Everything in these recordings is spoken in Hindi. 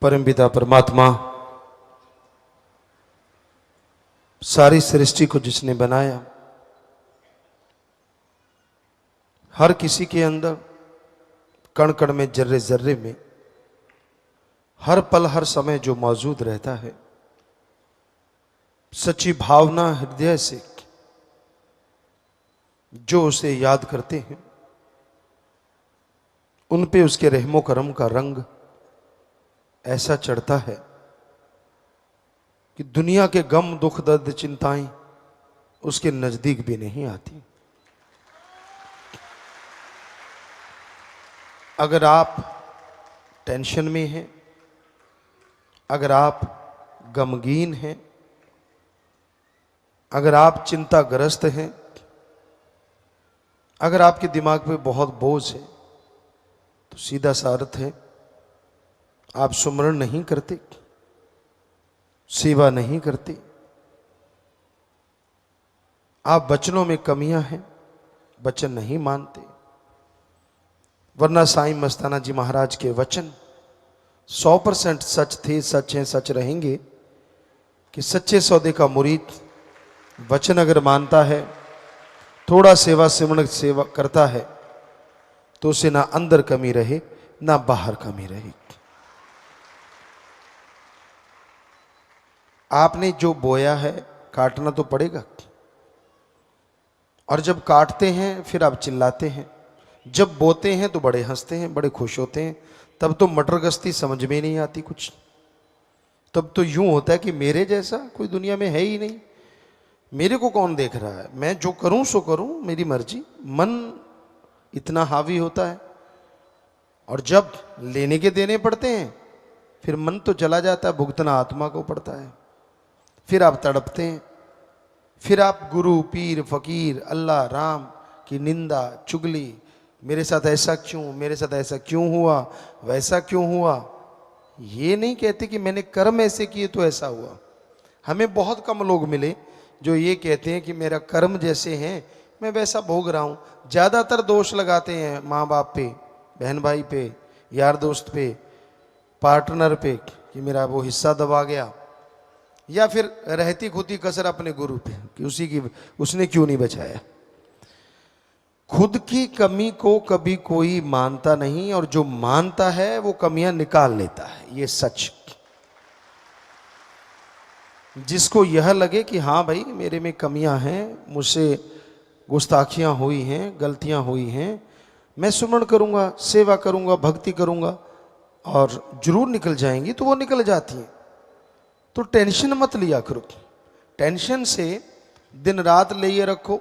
परमपिता परमात्मा सारी सृष्टि को जिसने बनाया, हर किसी के अंदर कण कण में, जर्रे जर्रे में, हर पल हर समय जो मौजूद रहता है, सच्ची भावना हृदय से जो उसे याद करते हैं, उन पे उसके रहमो करम का रंग ऐसा चढ़ता है कि दुनिया के गम दुख दर्द चिंताएं उसके नजदीक भी नहीं आती। अगर आप टेंशन में हैं, अगर आप गमगीन हैं, अगर आप चिंताग्रस्त हैं, अगर आपके दिमाग पे बहुत बोझ है, तो सीधा सा अर्थ है आप सुमरण नहीं करते, सेवा नहीं करते, आप वचनों में कमियां हैं, वचन नहीं मानते। वरना साईं मस्ताना जी महाराज के वचन 100% सच थे, सच हैं, सच रहेंगे कि सच्चे सौदे का मुरीद वचन अगर मानता है, थोड़ा सेवा सिमरण सेवा करता है, तो उसे ना अंदर कमी रहे ना बाहर कमी रहे। आपने जो बोया है काटना तो पड़ेगा, और जब काटते हैं फिर आप चिल्लाते हैं, जब बोते हैं तो बड़े हंसते हैं, बड़े खुश होते हैं। तब तो मटर गश्ती समझ में नहीं आती कुछ। तब तो यूं होता है कि मेरे जैसा कोई दुनिया में है ही नहीं, मेरे को कौन देख रहा है, मैं जो करूं सो करूं, मेरी मर्जी। मन इतना हावी होता है, और जब लेने के देने पड़ते हैं फिर मन तो चला जाता है, भुगतना आत्मा को पड़ता है। फिर आप तड़पते हैं, फिर आप गुरु पीर फकीर अल्लाह राम की निंदा चुगली, मेरे साथ ऐसा क्यों, मेरे साथ ऐसा क्यों हुआ, वैसा क्यों हुआ। ये नहीं कहते कि मैंने कर्म ऐसे किए तो ऐसा हुआ। हमें बहुत कम लोग मिले जो ये कहते हैं कि मेरा कर्म जैसे हैं मैं वैसा भोग रहा हूं। ज्यादातर दोष लगाते हैं माँ बाप पे, बहन भाई पे, यार दोस्त पे, पार्टनर पे कि मेरा वो हिस्सा दबा गया, या फिर रहती खुदी कसर अपने गुरु पे कि उसने क्यों नहीं बचाया। खुद की कमी को कभी कोई मानता नहीं, और जो मानता है वो कमियां निकाल लेता है। ये सच। जिसको यह लगे कि हाँ भाई मेरे में कमियां हैं, मुझसे गुस्ताखियां हुई हैं, गलतियां हुई हैं, मैं सुमरण करूंगा, सेवा करूंगा, भक्ति करूंगा और जरूर निकल जाएंगी, तो वो निकल जाती हैं। तो टेंशन मत लिया करो। टेंशन से दिन रात लिए रखो,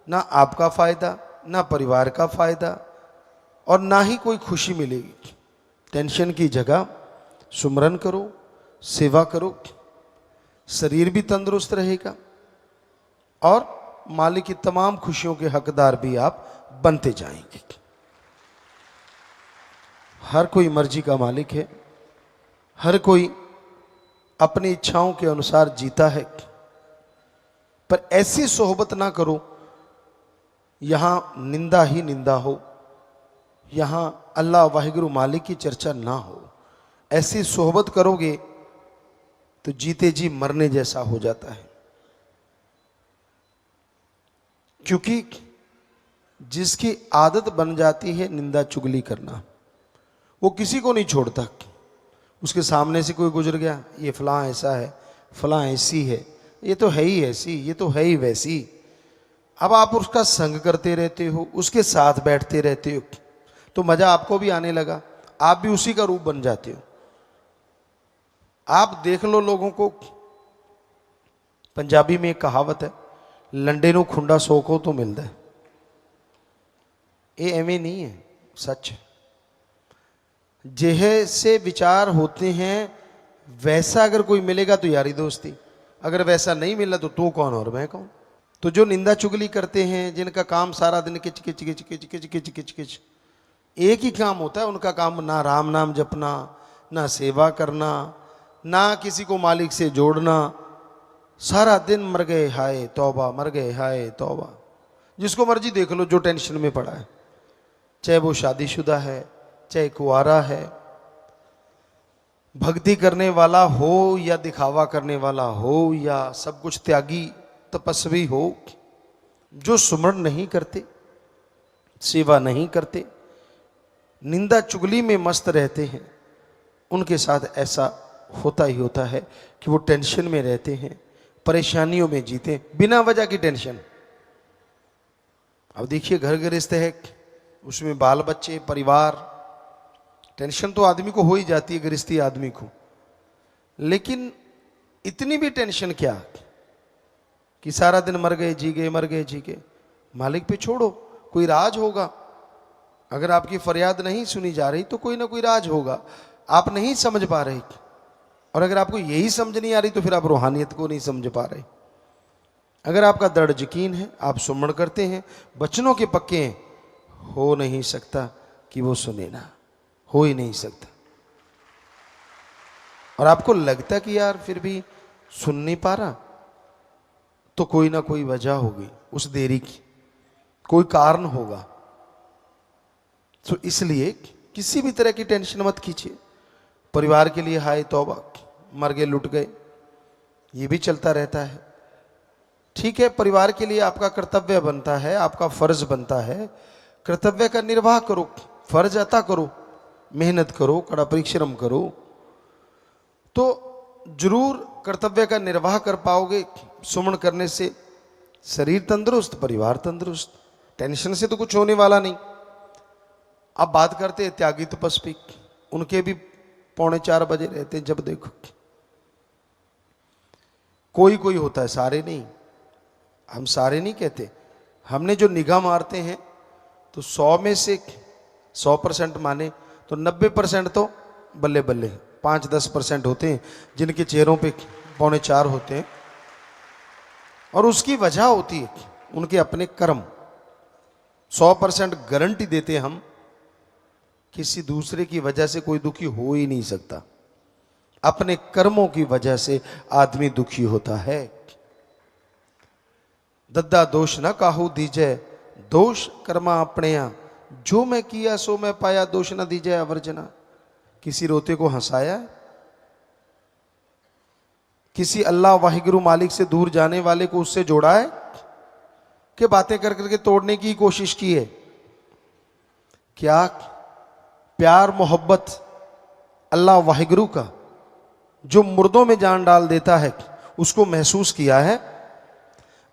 ना आपका फायदा, ना परिवार का फायदा, और ना ही कोई खुशी मिलेगी। टेंशन की जगह सुमरन करो, सेवा करो, शरीर भी तंदुरुस्त रहेगा और मालिक की तमाम खुशियों के हकदार भी आप बनते जाएंगे। हर कोई मर्जी का मालिक है, हर कोई अपनी इच्छाओं के अनुसार जीता है, पर ऐसी सोहबत ना करो यहां निंदा ही निंदा हो, यहां अल्लाह वाहिगुरु मालिक की चर्चा ना हो। ऐसी सोहबत करोगे तो जीते जी मरने जैसा हो जाता है। क्योंकि जिसकी आदत बन जाती है निंदा चुगली करना, वो किसी को नहीं छोड़ता। उसके सामने से कोई गुजर गया, ये फलां ऐसा है, फलां ऐसी है, ये तो है ही ऐसी, ये तो है ही वैसी। अब आप उसका संग करते रहते हो, उसके साथ बैठते रहते हो, तो मजा आपको भी आने लगा, आप भी उसी का रूप बन जाते हो। आप देख लो लोगों को। पंजाबी में एक कहावत है, लंडे नूं खुंडा सोको तो मिलता है। ये एवं नहीं है, सच है। जैसे विचार होते हैं वैसा अगर कोई मिलेगा तो यारी दोस्ती, अगर वैसा नहीं मिला तो तू कौन और मैं कौन। तो जो निंदा चुगली करते हैं, जिनका काम सारा दिन किच किच किच किच किच किच किच किच, एक ही काम होता है उनका, काम ना राम नाम जपना, ना सेवा करना, ना किसी को मालिक से जोड़ना। सारा दिन मर गए हाय तौबा, मर गए हाय तौबा। जिसको मर्जी देख लो जो टेंशन में पड़ा है, चाहे वो शादीशुदा है, चाहे कुंवारा है, भक्ति करने वाला हो या दिखावा करने वाला हो या सब कुछ त्यागी तपस्वी हो, जो सुमरण नहीं करते, सेवा नहीं करते, निंदा चुगली में मस्त रहते हैं, उनके साथ ऐसा होता ही होता है कि वो टेंशन में रहते हैं, परेशानियों में जीते, बिना वजह की टेंशन। अब देखिए घर गृहस्थ है, उसमें बाल बच्चे, परिवार, टेंशन तो आदमी को हो ही जाती है, गृहस्थी आदमी को। लेकिन इतनी भी टेंशन क्या कि सारा दिन मर गए जी गए, मर गए जी गए। मालिक पे छोड़ो, कोई राज होगा। अगर आपकी फरियाद नहीं सुनी जा रही तो कोई ना कोई राज होगा, आप नहीं समझ पा रहे। और अगर आपको यही समझ नहीं आ रही तो फिर आप रूहानियत को नहीं समझ पा रहे। अगर आपका दृढ़ यकीन है, आप सुमरण करते हैं, वचनों के पक्के हैं, हो नहीं सकता कि वो सुने ना, हो ही नहीं सकता। और आपको लगता कि यार फिर भी सुन नहीं पा रहा, तो कोई ना कोई वजह होगी उस देरी की, कोई कारण होगा। तो इसलिए किसी भी तरह की टेंशन मत कीजिए। परिवार के लिए हाय तौबा, मर गए लुट गए, ये भी चलता रहता है। ठीक है, परिवार के लिए आपका कर्तव्य बनता है, आपका फर्ज बनता है, कर्तव्य का निर्वाह करो, फर्ज अता करो, मेहनत करो, कड़ा परिश्रम करो, तो जरूर कर्तव्य का निर्वाह कर पाओगे। सुमन करने से शरीर तंदुरुस्त, परिवार तंदुरुस्त, टेंशन से तो कुछ होने वाला नहीं। अब बात करते हैं त्यागी तपस्वी, उनके भी 3:45 बजे रहते हैं। जब देखो कोई कोई होता है, सारे नहीं, हम सारे नहीं कहते। हमने जो निगाह मारते हैं तो 100 में से 100% माने तो 90% तो बल्ले बल्ले, 5-10% होते हैं जिनके चेहरों पे 3:45 होते हैं। और उसकी वजह होती है उनके अपने कर्म। 100% गारंटी देते हम, किसी दूसरे की वजह से कोई दुखी हो ही नहीं सकता, अपने कर्मों की वजह से आदमी दुखी होता है। दद्दा दोष न काहू दीजय, दोष कर्मा अपने यहाँ, जो मैं किया सो मैं पाया, दोष न दीजय अवर्जना। किसी रोते को हंसाया, किसी अल्लाह वाहिगुरु मालिक से दूर जाने वाले को उससे जोड़ा है कि बातें कर करके तोड़ने की कोशिश की है? क्या प्यार मोहब्बत अल्लाह वाहिगुरु का जो मुर्दों में जान डाल देता है उसको महसूस किया है?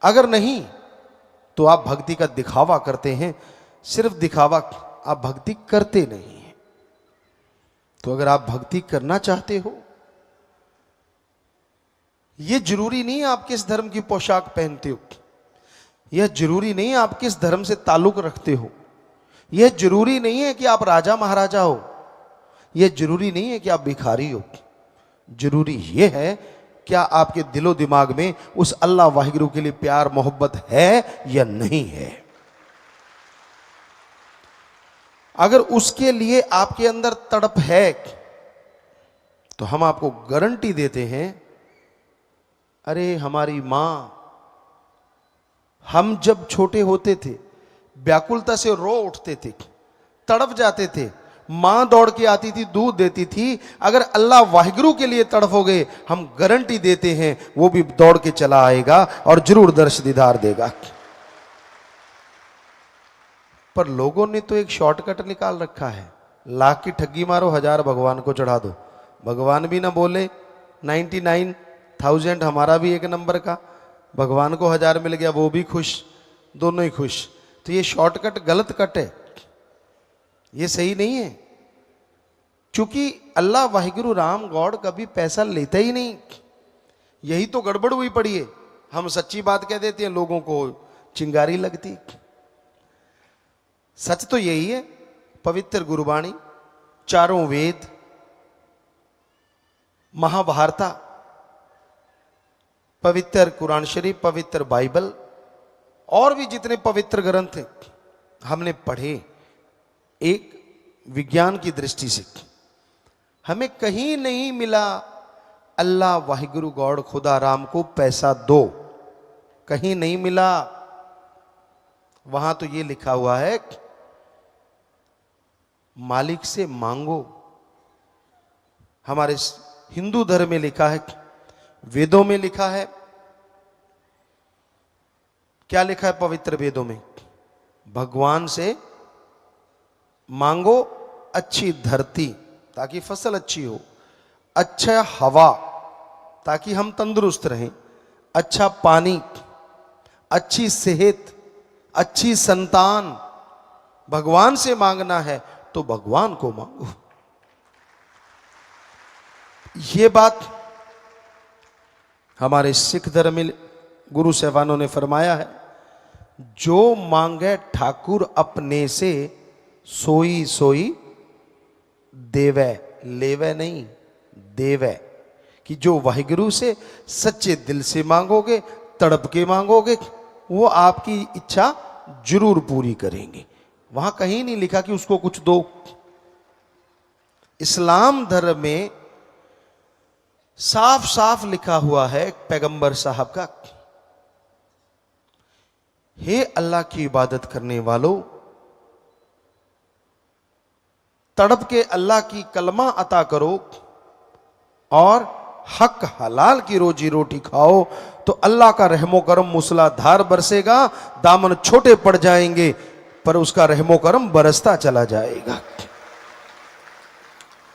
अगर नहीं तो आप भक्ति का दिखावा करते हैं, सिर्फ दिखावा, आप भक्ति करते नहीं हैं। तो अगर आप भक्ति करना चाहते हो, यह जरूरी नहीं आप किस धर्म की पोशाक पहनते हो, यह जरूरी नहीं आप किस धर्म से ताल्लुक रखते हो, यह जरूरी नहीं है कि आप राजा महाराजा हो, यह जरूरी नहीं है कि आप भिखारी हो। जरूरी यह है क्या आपके दिलो दिमाग में उस अल्लाह वाहिगुरु के लिए प्यार मोहब्बत है या नहीं है। अगर उसके लिए आपके अंदर तड़प है तो हम आपको गारंटी देते हैं, अरे हमारी मां, हम जब छोटे होते थे व्याकुलता से रो उठते थे, तड़प जाते थे, मां दौड़ के आती थी, दूध देती थी। अगर अल्लाह वाहिगुरु के लिए तड़पोगे, हम गारंटी देते हैं वो भी दौड़ के चला आएगा और जरूर दर्श दीदार देगा। पर लोगों ने तो एक शॉर्टकट निकाल रखा है, लाख की ठगी मारो, 1000 भगवान को चढ़ा दो। भगवान भी ना बोले, 99,000 हमारा भी एक नंबर का, भगवान को 1000 मिल गया, वो भी खुश, दोनों ही खुश। तो ये शॉर्टकट गलत कट है, ये सही नहीं है। क्योंकि अल्लाह वाहिगुरु राम गॉड कभी पैसा लेता ही नहीं, यही तो गड़बड़ हुई पड़ी है। हम सच्ची बात कह देते हैं, लोगों को चिंगारी लगती। सच तो यही है, पवित्र गुरुबाणी, चारों वेद, महाभारता, पवित्र कुरान शरीफ, पवित्र बाइबल और भी जितने पवित्र ग्रंथ हैं हमने पढ़े एक विज्ञान की दृष्टि से। हमें कहीं नहीं मिला अल्लाह वाहिगुरु गॉड खुदा राम को पैसा दो, कहीं नहीं मिला। वहां तो ये लिखा हुआ है मालिक से मांगो, हमारे हिंदू धर्म में लिखा है, वेदों में लिखा है। क्या लिखा है पवित्र वेदों में? भगवान से मांगो अच्छी धरती ताकि फसल अच्छी हो, अच्छा हवा ताकि हम तंदुरुस्त रहें, अच्छा पानी, अच्छी सेहत, अच्छी संतान। भगवान से मांगना है तो भगवान को मांगो। ये बात हमारे सिख धर्म में गुरु साहबानों ने फरमाया है, जो मांगे ठाकुर अपने से सोई सोई देवे, लेवे नहीं देवे। कि जो वाहिगुरु से सच्चे दिल से मांगोगे, तड़प के मांगोगे, वो आपकी इच्छा जरूर पूरी करेंगे। वहां कहीं नहीं लिखा कि उसको कुछ दो। इस्लाम धर्म में साफ साफ लिखा हुआ है पैगंबर साहब का, हे अल्लाह की इबादत करने वालों, तड़प के अल्लाह की कलमा अता करो और हक हलाल की रोजी रोटी खाओ, तो अल्लाह का रहमो करम मूसलाधार बरसेगा। दामन छोटे पड़ जाएंगे पर उसका रहमो करम बरसता चला जाएगा।